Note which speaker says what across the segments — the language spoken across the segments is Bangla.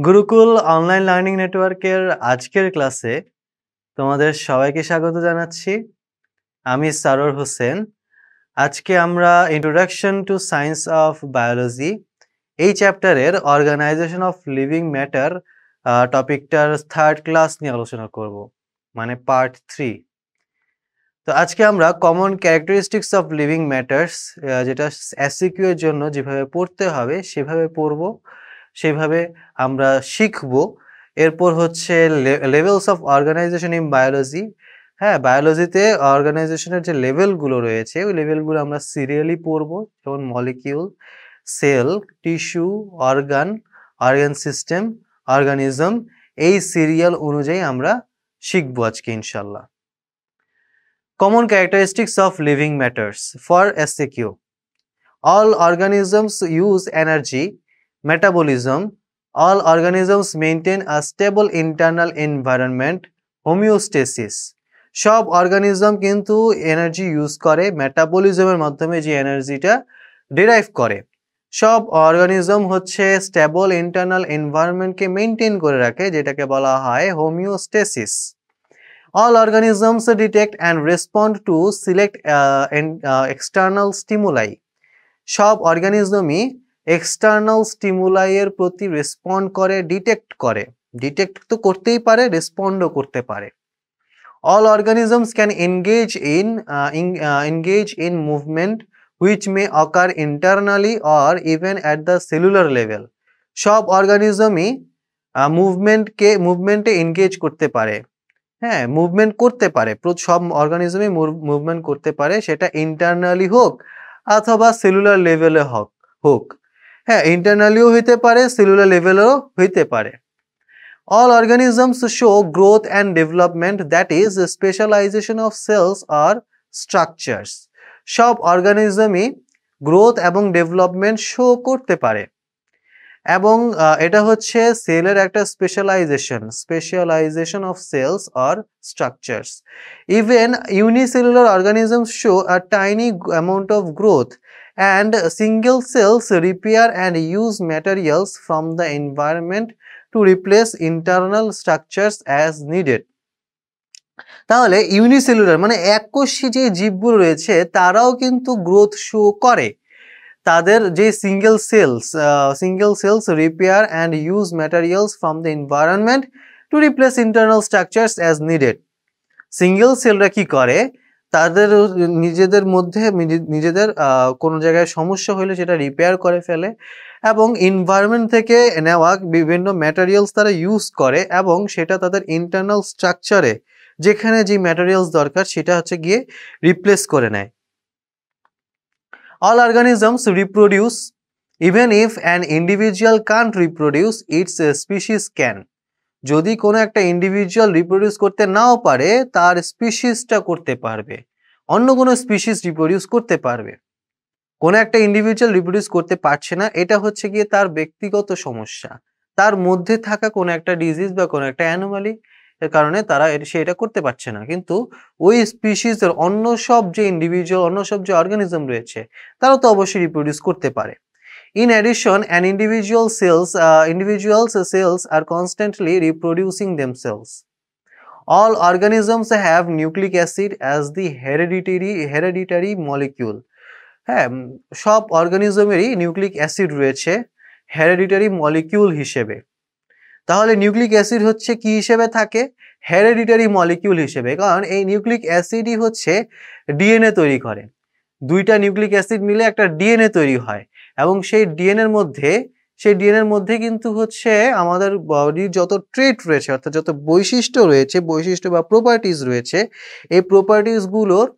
Speaker 1: গুরুকুল অনলাইন লার্নিং নেটওয়ার্কের আজকের ক্লাসে তোমাদের সবাইকে স্বাগত জানাচ্ছি। আমি সারোর হোসেন। আজকে আমরা introduction to science of biology এই চ্যাপ্টারের অর্গানাইজেশন অফ লিভিং ম্যাটার টপিকটার থার্ড ক্লাস নিয়ে আলোচনা করব, মানে পার্ট 3। তো আজকে আমরা common characteristics of living matters, যেটা এসসিকিউ এর জন্য যেভাবে পড়তে হবে সেভাবে পড়ব, সেভাবে আমরা শিখব। এরপর হচ্ছে levels of organisation in biology. হ্যাঁ, বায়োলজিতে অর্গানাইজেশনের যে লেভেলগুলো রয়েছে ওই লেভেলগুলো আমরা সিরিয়ালি পড়ব, যেমন molecule, cell, tissue, organ, organ system, organism. এই সিরিয়াল অনুযায়ী আমরা শিখব আজকে ইনশাল্লাহ। Common characteristics of living matters for SAQ. All organisms use energy, metabolism. All organisms maintain a stable internal environment, homeostasis. সব অর্গানিজম কিন্তু এনার্জি ইউজ করে, মেটাবলিজমের মাধ্যমে যে এনার্জিটা ডিরাইভ করে। সব অর্গানিজম হচ্ছে স্টেবল ইন্টারনাল এনভায়রনমেন্টকে মেনটেন করে রাখে, যেটাকে বলা হয় homeostasis. All organisms detect and respond to select external stimuli. সব অর্গানিজমই এক্সটার্নাল স্টিমুলাই এর প্রতি রেসপন্ড করে, ডিটেক্ট তো করতেই পারে, রেসপন্ডও করতে পারে। All organisms can engage in movement which may occur internally or even at the cellular level. সব অর্গানিজমই মুভমেন্টে এনগেজ করতে পারে। হ্যাঁ, মুভমেন্ট করতে পারে, সব অর্গানিজমই মুভমেন্ট করতে পারে, সেটা ইন্টারনালি হোক অথবা সেলুলার লেভেলে হোক। হ্যাঁ, ইন্টারনালিও হইতে পারে, সেলুলার লেভেলেও হইতে পারে। All organisms show growth and development, that is specialization of cells or structures. সব অর্গানিজমই গ্রোথ এবং ডেভেলপমেন্ট শো করতে পারে, এবং এটা হচ্ছে সেলের একটা specialization of cells or structures. Even unicellular organisms show a tiny amount of growth and single cells repair and use materials from the environment to replace internal structures as needed. তাহলে ইউনিসেলুলার মানে এককোষী যে জীবগুলো রয়েছে তারাও কিন্তু গ্রোথ শো করে। তাদের যে single cells repair and use materials from the environment to replace internal structures as needed. Single সেলরা কি করে, তাদের নিজেদের কোনো জায়গায় সমস্যা হলে সেটা রিপেয়ার করে ফেলে, এবং এনভায়রনমেন্ট থেকে নেওয়া বিভিন্ন ম্যাটেরিয়ালস তারা ইউজ করে এবং সেটা তাদের ইন্টারনাল স্ট্রাকচারে যেখানে যে ম্যাটেরিয়ালস দরকার সেটা হচ্ছে গিয়ে রিপ্লেস করে নেয়। All organisms reproduce. Even if an individual can't reproduce, its species can. যদি কোনো একটা ইন্ডিভিজুয়াল রিপ্রোডিউস করতে নাও পারে, তার স্পিসিসটা করতে পারবে, অন্য কোনো স্পিসিস রিপ্রোডিউস করতে পারবে। কোনো একটা ইন্ডিভিজুয়াল রিপ্রোডিউস করতে পারছে না, এটা হচ্ছে গিয়ে তার ব্যক্তিগত সমস্যা, তার মধ্যে থাকা কোনো একটা ডিজিজ বা কোনো একটা অ্যানোমালি এর কারণে সে এটা করতে পারছে না। কিন্তু ওই স্পিসিসের অন্য সব যে অর্গানিজম রয়েছে তারাও তো অবশ্যই রিপ্রোডিউস করতে পারে। In addition, an individual's cells are constantly reproducing themselves. All organisms have nucleic acid as the hereditary molecule. হ্যাঁ, সব অর্গানিজমেরই নিউক্লিক অ্যাসিড রয়েছে হেরেডিটারি মলিকিউল হিসেবে। তাহলে নিউক্লিক অ্যাসিড হচ্ছে কি হিসেবে থাকে? হেরেডিটারি মলিকিউল হিসেবে, কারণ এই নিউক্লিক অ্যাসিডই হচ্ছে ডিএনএ তৈরি করে। দুইটা নিউক্লিক অ্যাসিড মিলে একটা ডিএনএ তৈরি হয়, এবং সেই ডিএনএর মধ্যে কিন্তু হচ্ছে আমাদের বডির যত ট্রেট রয়েছে, অর্থাৎ যত বৈশিষ্ট্য বা প্রপার্টিজ রয়েছে, এই প্রপার্টিজগুলোর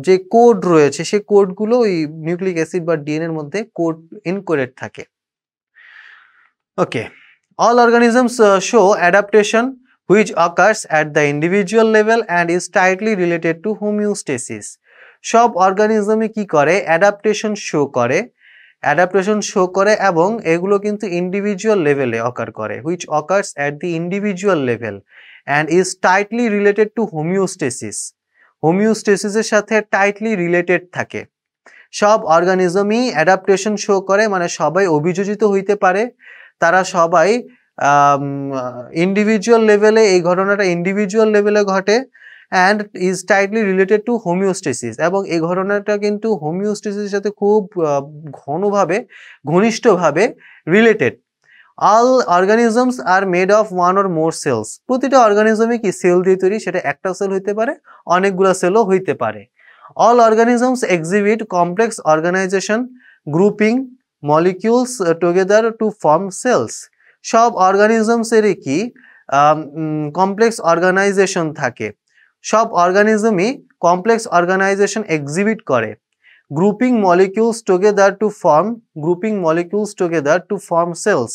Speaker 1: যে কোড রয়েছে সেই কোডগুলো ওই নিউক্লিক অ্যাসিড বা ডিএনএর মধ্যে কোড ইনকোডেড থাকে। ওকে, all organisms show adaptation which occurs at the individual level and is tightly related to homeostasis. সব অর্গানিজমই কি করে, অ্যাডাপ্টেশন শো করে এবং এগুলো কিন্তু ইন্ডিভিজুয়াল লেভেলে অকার করে, which occurs at the individual level and is tightly related to homeostasis. হোমিওস্টেসিসের সাথে টাইটলি রিলেটেড থাকে। সব অর্গানিজমই অ্যাডাপ্টেশন শো করে, মানে সবাই অভিযোজিত হইতে পারে, তারা সবাই ইন্ডিভিজুয়াল লেভেলে, এই ঘটনাটা ইন্ডিভিজুয়াল লেভেলে ঘটে and is tightly related to homeostasis, এবং এই ঘটনাটা কিন্তু হোমিওস্টেসিসের সাথে খুব ঘনিষ্ঠভাবে related. All organisms are made of one or more cells, প্রতিটা অর্গানিজমই কি সেল দিয়ে তৈরি, সেটা একটা সেল হইতে পারে, অনেকগুলো সেলও হইতে পারে। All organisms exhibit complex organization, grouping molecules together to form cells. সব অর্গানিজমসেরই কি কমপ্লেক্স অর্গানাইজেশন থাকে, সব অর্গানিজমই কমপ্লেক্স অর্গানাইজেশন এক্সিবিট করে। Grouping molecules together to form cells,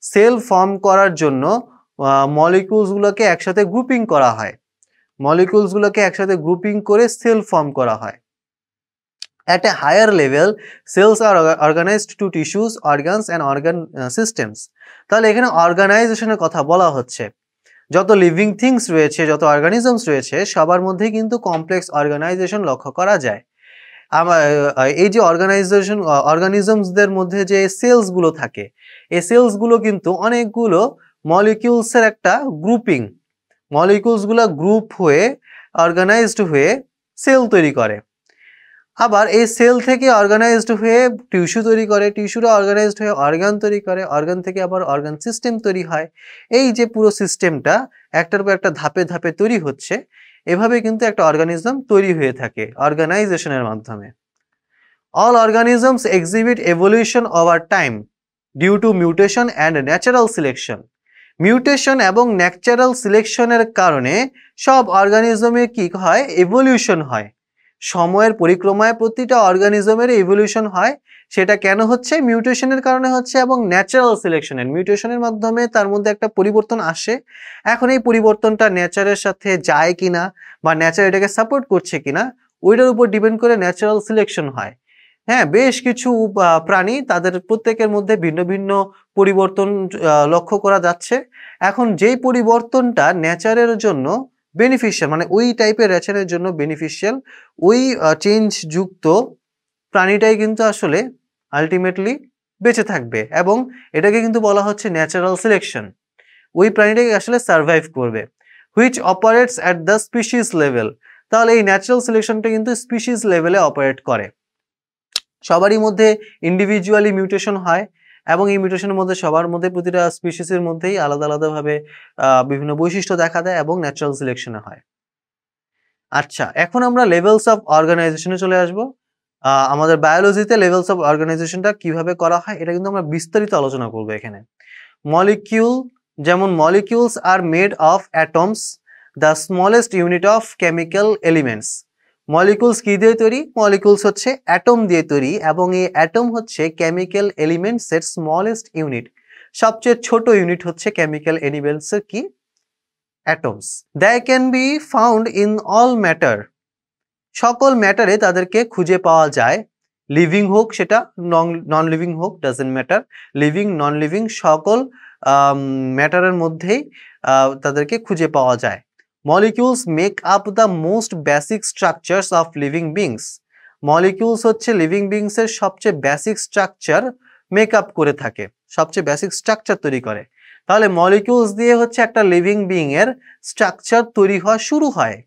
Speaker 1: cell form করার জন্য মলিকিউলসগুলোকে একসাথে গ্রুপিং করা হয়, মলিকিউলসগুলোকে একসাথে গ্রুপিং করে সেল ফর্ম করা হয়। At a higher level, cells are organized to tissues, organs and organ systems. তাহলে এখানে অর্গানাইজেশনের কথা বলা হচ্ছে। যত লিভিং থিংস রয়েছে, যত অর্গানিজমস রয়েছে, সবার মধ্যেই কিন্তু কমপ্লেক্স অর্গানাইজেশন লক্ষ্য করা যায়। এই যে অর্গানিজমসদের মধ্যে যে সেলসগুলো থাকে, এই সেলসগুলো কিন্তু অনেকগুলো মলিকিউলসের একটা গ্রুপিং, মলিকিউলসগুলো গ্রুপ হয়ে অর্গানাইজড হয়ে সেল তৈরি করে। আবার এই সেল থেকে অর্গানাইজড হয়ে টিস্যু তৈরি করে, টিস্যুরা অর্গানাইজড হয়ে অর্গান তৈরি করে, অর্গান থেকে আবার অর্গান সিস্টেম তৈরি হয়। এই যে পুরো সিস্টেমটা একটার পর একটা ধাপে ধাপে তৈরি হচ্ছে, এভাবে কিন্তু একটা অর্গানিজম তৈরি হয়ে থাকে অর্গানাইজেশনের মাধ্যমে। All organisms exhibit evolution over time due to mutation and natural selection. Mutation এবং ন্যাচারাল সিলেকশনের কারণে সব অর্গানিজমে কি হয়, এভলিউশন হয়। সময়ের পরিক্রমায় প্রতিটা অর্গানিজমের ইভলিউশন হয়। সেটা কেন হচ্ছে? মিউটেশনের কারণে হচ্ছে এবং ন্যাচারাল সিলেকশনের, মিউটেশনের মাধ্যমে তার মধ্যে একটা পরিবর্তন আসে। এখন এই পরিবর্তনটা নেচারের সাথে যায় কিনা বা নেচার এটাকে সাপোর্ট করছে কিনা, ওইটার উপর ডিপেন্ড করে ন্যাচারাল সিলেকশন হয়। হ্যাঁ, বেশ কিছু প্রাণী, তাদের প্রত্যেকের মধ্যে ভিন্ন ভিন্ন পরিবর্তন লক্ষ্য করা যাচ্ছে। এখন যেই পরিবর্তনটা নেচারের জন্য বেনিফিশিয়াল, মানে ওই টাইপের নেচারের জন্য বেনিফিশিয়াল, ওই চেঞ্জ যুক্ত প্রাণীটাই কিন্তু আসলে আলটিমেটলি বেঁচে থাকবে, এবং এটাকে কিন্তু বলা হচ্ছে ন্যাচারাল সিলেকশন। ওই প্রাণীটাকে আসলে সার্ভাইভ করবে। Which operates at the species level, তাহলে এই ন্যাচারাল সিলেকশনটা কিন্তু স্পিসিস লেভেলে অপারেট করে। সবারই মধ্যে ইন্ডিভিজুয়ালি মিউটেশন হয়, এবং এই মিউটেশনের মধ্যে সবার মধ্যে প্রতিটা স্পিসিসের মধ্যেই আলাদা আলাদাভাবে বিভিন্ন বৈশিষ্ট্য দেখা দেয় এবং ন্যাচারাল সিলেকশনে হয়। আচ্ছা, এখন আমরা লেভেলস অফ অর্গানাইজেশনে চলে আসব। আমাদের বায়োলজিতে লেভেলস অফ অর্গানাইজেশনটা কিভাবে করা হয় এটা কিন্তু আমরা বিস্তারিত আলোচনা করব এখানে। মলিকিউল, যেমন molecules are made of atoms, the smallest unit of chemical elements. Molecules কি দিয়ে তৈরি? মলিকিউলস হচ্ছে অ্যাটম দিয়ে তৈরি, এবং এই অ্যাটম হচ্ছে কেমিক্যাল এলিমেন্টসের স্মলেস্ট ইউনিট। সবচেয়ে ছোট ইউনিট হচ্ছে কেমিক্যাল এলিমেন্টসের কি? Atoms. They can be found in all matter, সকল ম্যাটারে তাদেরকে খুঁজে পাওয়া যায়। লিভিং হোক সেটা, নন লিভিং হোক, doesn't matter. Living non living সকল ম্যাটারের মধ্যেই তাদেরকে খুঁজে পাওয়া যায়। Molecules make up the most basic structures of living beings. Molecules হচ্ছে লিভিং বিংসের সবচেয়ে বেসিক স্ট্রাকচার মেক আপ করে থাকে, সবচেয়ে বেসিক স্ট্রাকচার তৈরি করে। তাহলে মলিকিউলস দিয়ে হচ্ছে একটা লিভিং বিং এর স্ট্রাকচার তৈরি হওয়া শুরু হয়।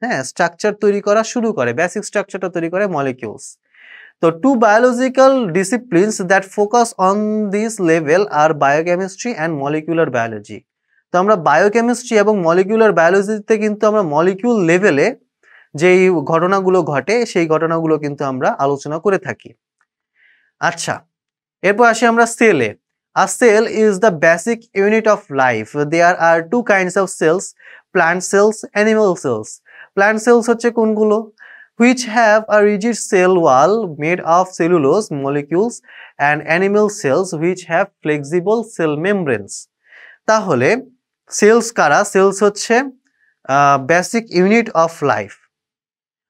Speaker 1: হ্যাঁ, স্ট্রাকচার তৈরি করা শুরু করে, বেসিক স্ট্রাকচারটা তৈরি করে মলিকিউলস। তো two biological disciplines that focus on this level are biochemistry and molecular biology. তো আমরা বায়োকেমিস্ট্রি এবং মলিকুলার বায়োলজিতে কিন্তু আমরা মলিকিউল লেভেলে যেই ঘটনাগুলো ঘটে সেই ঘটনাগুলো কিন্তু আমরা আলোচনা করে থাকি। আচ্ছা, এরপর আসি আমরা সেলে। A cell is the basic unit of life. There are two kinds of cells, plant cells, animal cells. Plant cells হচ্ছে কোনগুলো? Which have a rigid cell wall made of cellulose molecules, and animal cells which have flexible cell membranes. তাহলে সেলস কারা? সেলস হচ্ছে বেসিক ইউনিট অফ লাইফ।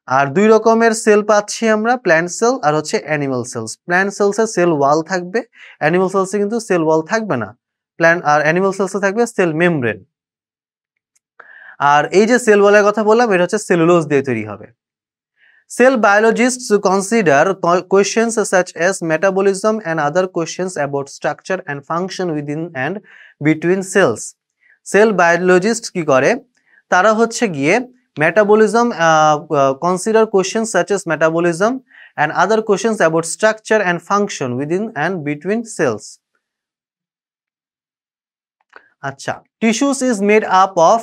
Speaker 1: আর দুই রকমের সেল পাচ্ছি আমরা, প্ল্যান্ট সেল আর হচ্ছে অ্যানিমাল সেলস। প্ল্যান্ট সেলসে সেল ওয়াল থাকবে, অ্যানিমাল সেলসে কিন্তু সেল ওয়াল থাকবে না। প্ল্যান্ট আর অ্যানিমাল সেলসে থাকবে সেল মেমব্রেন। আর এই যে সেল ওয়ালের কথা বললাম, এটা হচ্ছে সেলুলোজ দিয়ে তৈরি হবে। Cell biologists consider questions such as metabolism and other questions about structure and function within and between cells. Cell biologists কি করে, তারা হচ্ছে গিয়ে metabolism consider questions such as metabolism and other questions about structure and function within and between cells. আচ্ছা, tissues is made up of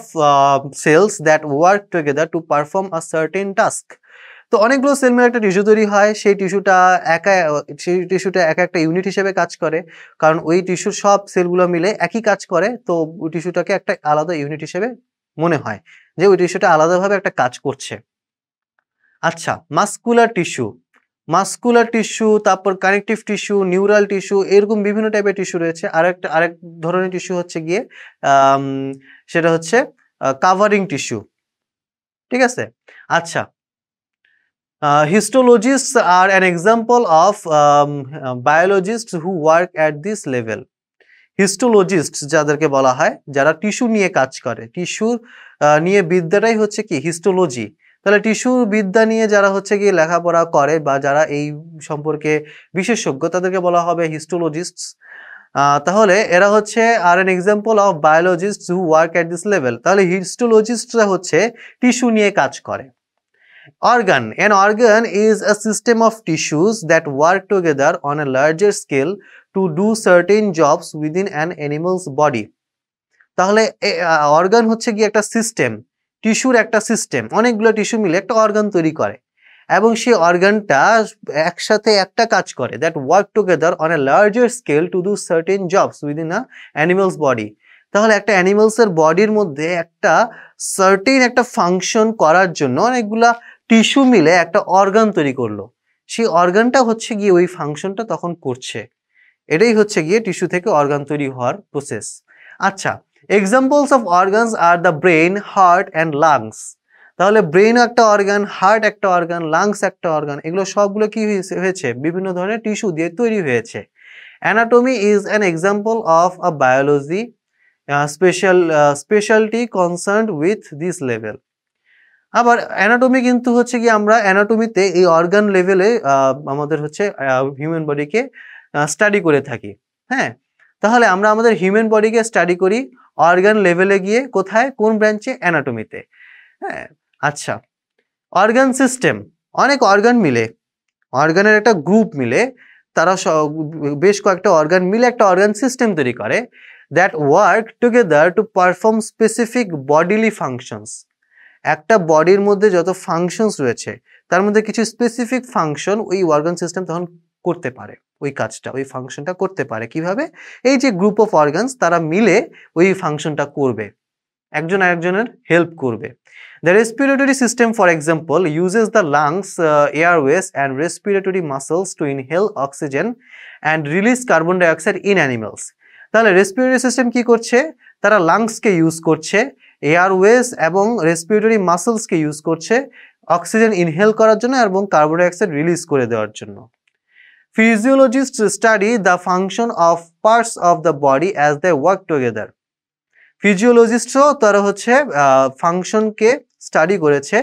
Speaker 1: cells that work together to perform a certain task. তো অনেকগুলো সেল মিলে একটা টিস্যু তৈরি হয়, সেই টিস্যুটা একা একটা ইউনিট হিসেবে কাজ করে, কারণ ওই টিস্যুর সব সেলগুলো মিলে একই কাজ করে, তো ওই টিস্যুটাকে একটা আলাদা ইউনিট হিসেবে মনে হয় যে ওই টিস্যুটা আলাদাভাবে একটা কাজ করছে। আচ্ছা, মাস্কুলার টিস্যু, তারপর কানেকটিভ টিস্যু, নিউরাল টিস্যু, এরকম বিভিন্ন টাইপের টিস্যু রয়েছে। আরেক ধরনের টিস্যু হচ্ছে গিয়ে সেটা হচ্ছে কাভারিং টিস্যু, ঠিক আছে। আচ্ছা, histologists are an example of biologists who work at this level. Histologists যাদেরকে বলা হয়, যারা টিস্যু নিয়ে কাজ করে, টিস্যু নিয়ে বিদ্যাটাই হচ্ছে কি হিস্টোলজি। তাহলে টিস্যু বিদ্যা নিয়ে যারা হচ্ছে গিয়ে লেখাপড়া করে বা যারা এই সম্পর্কে বিশেষজ্ঞ, তাদেরকে বলা হবে হিস্টোলজিস্টস। তাহলে এরা হচ্ছে আর an example of biologists who work at this level. তাহলে হিস্টোলজিস্টরা হচ্ছে টিস্যু নিয়ে কাজ করে। An organ is a system of tissues that work together on a larger scale to do certain jobs within an animal's body. তাহলে অর্গান হচ্ছে কি একটা সিস্টেম, টিস্যুর একটা সিস্টেম, অনেকগুলো টিস্যু মিলে একটা অর্গান তৈরি করে এবং সেই অর্গানটা একসাথে একটা কাজ করে, that work together on a larger scale to do certain jobs within a animals body. তাহলে একটা অ্যানিমালসের বডির মধ্যে একটা সার্টেন একটা ফাংশন করার জন্য অনেকগুলা টিস্যু মিলে একটা অর্গান তৈরি করলো, সেই অর্গানটা হচ্ছে গিয়ে ওই ফাংশনটা তখন করছে। এটাই হচ্ছে গিয়ে টিস্যু থেকে অর্গান তৈরি হওয়ার প্রসেস। আচ্ছা, examples of organs are the brain, heart and lungs. তাহলে ব্রেন একটা অর্গান, হার্ট একটা অর্গান, লাংস একটা অর্গান, এগুলো সবগুলো কি হয়েছে, বিভিন্ন ধরনের টিস্যু দিয়ে তৈরি হয়েছে। Anatomy is an example of a biology speciality concerned with this level. আবার অ্যানাটমি কিন্তু হচ্ছে কি, আমরা অ্যানাটমিতে এই অর্গান লেভেলে আমাদের হচ্ছে হিউম্যান বডিকে স্টাডি করে থাকি। হ্যাঁ, তাহলে আমরা আমাদের হিউম্যান বডিকে স্টাডি করি অর্গান লেভেলে গিয়ে, কোথায়, কোন ব্রাঞ্চে, অ্যানাটমিতে। হ্যাঁ, আচ্ছা, অর্গান সিস্টেম, অনেক অর্গান মিলে, অর্গানের একটা গ্রুপ মিলে, তারা বেশ কয়েকটা অর্গান মিলে একটা অর্গান সিস্টেম তৈরি করে, that work together to perform specific bodily functions. একটা বডির মধ্যে যত ফাংশনস রয়েছে তার মধ্যে কিছু স্পেসিফিক ফাংশন ওই অর্গান সিস্টেম তখন করতে পারে, ওই কাজটা, ওই ফাংশনটা করতে পারে। কিভাবে? এই যে গ্রুপ অফ অর্গানস তারা মিলে ওই ফাংশনটা করবে, একজন আরেকজনের হেল্প করবে। The respiratory system, for example, uses the lungs, airways and respiratory muscles to inhale oxygen and release carbon dioxide in animals. তাহলে রেসপিরেটরি সিস্টেম কি করছে, তারা লাংসকে ইউজ করছে, এয়ারওয়েজ এবং রেসপিরেটরি মাসলসকে ইউজ করছে অক্সিজেন ইনহেল করার জন্য এবং কার্বন ডাইঅক্সাইড রিলিজ করে দেওয়ার জন্য। Physiologist study the function of parts of the body as they work together. ফিজিওলজিস্টও তারা হচ্ছে ফাংশনকে স্টাডি করেছে,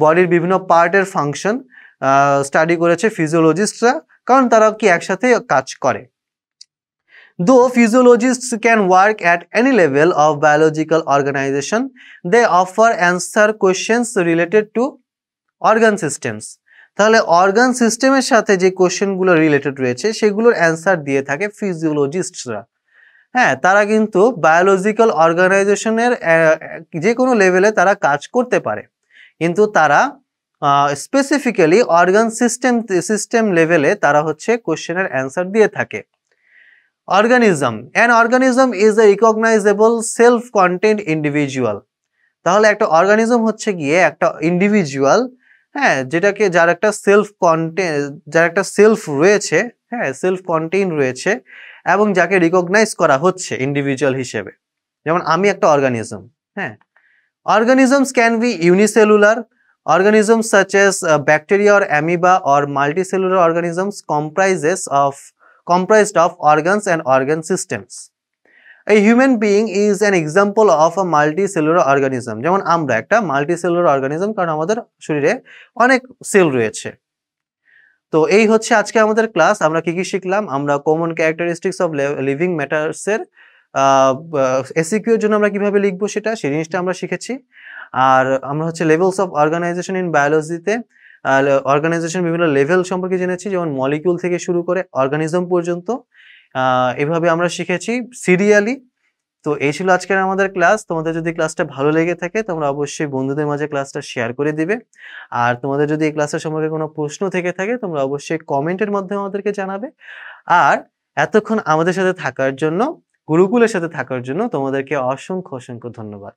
Speaker 1: বডির বিভিন্ন পার্টের ফাংশন স্টাডি করেছে ফিজিওলজিস্টরা, কারণ তারা কি একসাথে কাজ করে। Though physiologists can work at any level of biological organization, they often answer questions related to organ systems. তাহলে অর্গান সিস্টেমের সাথে যে কোশ্চেনগুলো রিলেটেড রয়েছে সেগুলোর অ্যান্সার দিয়ে থাকে ফিজিওলজিস্টরা। হ্যাঁ, তারা কিন্তু বায়োলজিক্যাল অর্গানাইজেশনের যে কোনো লেভেলে তারা কাজ করতে পারে, কিন্তু তারা স্পেসিফিক্যালি অর্গান সিস্টেম লেভেলে তারা হচ্ছে কোশ্চেনের অ্যান্সার দিয়ে থাকে। Organism, an organism is a recognisable self content individual. তাহলে একটা অর্গানিজম হচ্ছে গিয়ে একটা ইন্ডিভিজুয়াল, হ্যাঁ, যার একটা সেলফ রয়েছে, হ্যাঁ, সেলফ কন্টেইন রয়েছে এবং যাকে রিকগনাইজ করা হচ্ছে ইন্ডিভিজুয়াল হিসেবে। যেমন আমি একটা অর্গানিজম। হ্যাঁ, organisms can be unicellular. Organisms such as bacteria or amoeba or multicellular organisms comprised of organs and organ systems. A human being is an example of a multicellular organism. যেমন আমরা একটা মাল্টিসেলুলার অর্গানিজম, কারণ আমাদের শরীরে অনেক সেল রয়েছে। তো এই হচ্ছে আজকে আমাদের ক্লাস। আমরা কি শিখলাম? আমরা common characteristics of living matters এর এসিকিউ এর জন্য আমরা কিভাবে লিখবো সেটা, সেই জিনিসটা আমরা শিখেছি। আর আমরা হচ্ছে লেভেলস অফ অর্গানাইজেশন ইন বায়োলজিতে অর্গানাইজেশন বিভিন্ন লেভেল সম্পর্কে জেনেছি, যেমন মলিকিউল থেকে শুরু করে অর্গানিজম পর্যন্ত। এভাবে আমরা শিখেছি সিরিয়ালি। তো এই ছিল আজকের আমাদের ক্লাস। তোমাদের যদি ক্লাসটা ভালো লেগে থাকে তোমরা অবশ্যই বন্ধুদের মাঝে ক্লাসটা শেয়ার করে দিবে। আর তোমাদের যদি এই ক্লাসের সম্পর্কে কোনো প্রশ্ন থেকে থাকে তোমরা অবশ্যই কমেন্টের মাধ্যমে আমাদেরকে জানাবে। আর এতক্ষণ আমাদের সাথে থাকার জন্য, গুরুকুলের সাথে থাকার জন্য তোমাদেরকে অসংখ্য ধন্যবাদ।